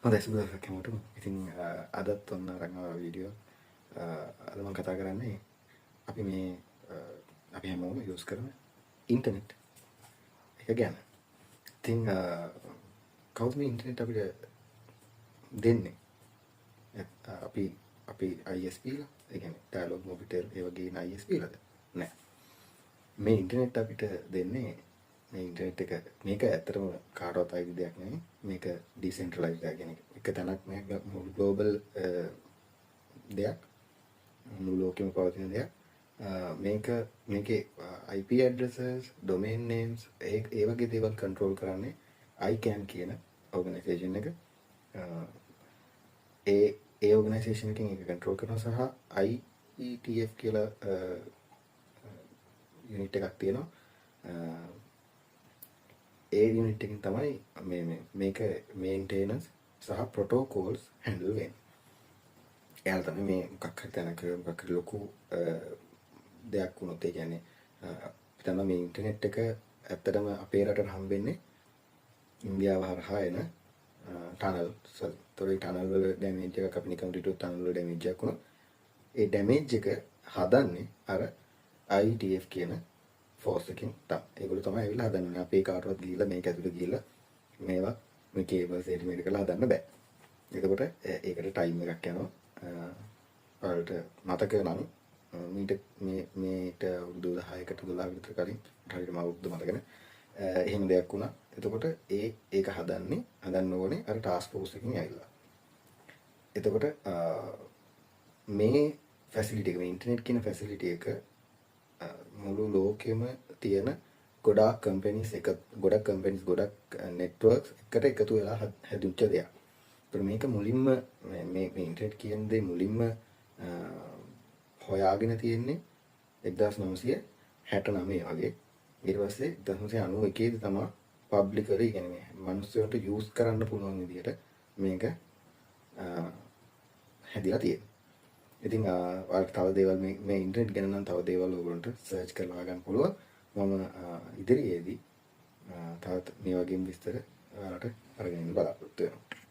හොඳයි සුබදවසක් හැමෝටම. ඉතින් අදත් ඔන්න අරන් ආවා වීඩියෝ. අද මම කතා කරන්නේ අපි මේ අපි හැමෝම යූස් කරන ඉන්ටර්නෙට් එක ගැන. ඉතින් කවුද මේ ඉන්ටර්නෙට් අපිට දෙන්නේ? අපි ISP ලා, ඒ කියන්නේ ඩයලොග් මොබිටෙල් ඒ වගේ ISP ලාද? නෑ. මේ ඉන්ටර්නෙට් අපිට දෙන්නේ මේ ඉන්ටර්නෙට් එක මේක ඇත්තටම කාටවත් අයිති දෙයක් නෙවෙයි. මේක ඩිසෙන්ට්‍රලයිස්ඩ් එකක්. කියන්නේ එක තැනක් මේක ග්ලෝබල් දෙයක්. මුළු ලෝකෙම පවතින දෙයක්. මේකේ IP addresses, domain names ඒ වගේ දේවල් control කරන්නේ ICANN කියන organisation එක. ඒ organisation එකෙන් ඒක control කරනවා සහ IETF කියලා unit එකක් තියෙනවා. ඒ යුනිට් එකෙන් තමයි මේක මේන්ටේනන්ස් සහ ප්‍රොටෝකෝල්ස් හැන්ඩල් වෙන්නේ. එයාලා තමයි මේ මොකක් හරි තැනක මොකක් හරි ලොකු දෙයක් වුණොත්, ඒ කියන්නේ හිතන්න මේ ඉන්ටර්නෙට් එක ඇත්තටම අපේ රටට හම්බෙන්නේ ඉන්දියාව හරහා එන ටනල්. ඒතොරේ ටනල් වල ඩැමේජ් එකක් අපි නිකන් රිටු ටනල් වල ඩැමේජ් එකක් වුණොත් ඒ ඩැමේජ් එක හදන්නේ අර IETF කියන ෆෝස් එකෙන් තමයි. ඒගොල්ලෝ තමයි ඇවිල්ලා හදන්නේ. අපේ කාටවත් ගිහිල්ලා මේක ඇතුළේ ගිහිල්ලා මේවා මේ කේබල්ස් එලිමේට් කරලා හදන්න බෑ. එතකොට ඒකට ටයිම් එකක් යනවා. ඔයාලට මතක නම් මේට අවුරුදු 10කට 12කට විතර කලින් හරියට මම අවුරුදු මතක නැහැ. එහෙම දෙයක් වුණා. එතකොට ඒක හදන්න ඕනේ අර ටාස්ක් ෆෝස් එකකින් ඇවිල්ලා. එතකොට මේ ෆැසිලිටි එක, මේ ඉන්ටර්නෙට් කියන ෆැසිලිටි එක මුළු ලෝකෙම තියෙන ගොඩක් කම්පැනිස් ගොඩක් නෙට්වර්ක්ස් එකට එකතු වෙලා හැදුච්ච දෙයක්. ඒත් මේක මුලින්ම මේ ඉන්ටර්නෙට් කියන දේ මුලින්ම හොයාගෙන තියෙන්නේ 1969 වගේ. ඊට පස්සේ 1991 තමයි පබ්ලිකලි, කියන්නේ මිනිස්සුන්ට යූස් කරන්න පුළුවන් විදිහට මේක හැදිලා තියෙන්නේ. ඉතින් ඔයාලට තව දේවල් මේ ඉන්ටර්නෙට් ගැන නම් තව දේවල් ඔයගොල්ලන්ට සර්ච් කරලා ගන්න පුළුවන්. මම ඉදිරියේදී තවත් මේ වගේම විස්තර ඔයාලට අරගෙන එන්න බලාපොරොත්තු වෙනවා.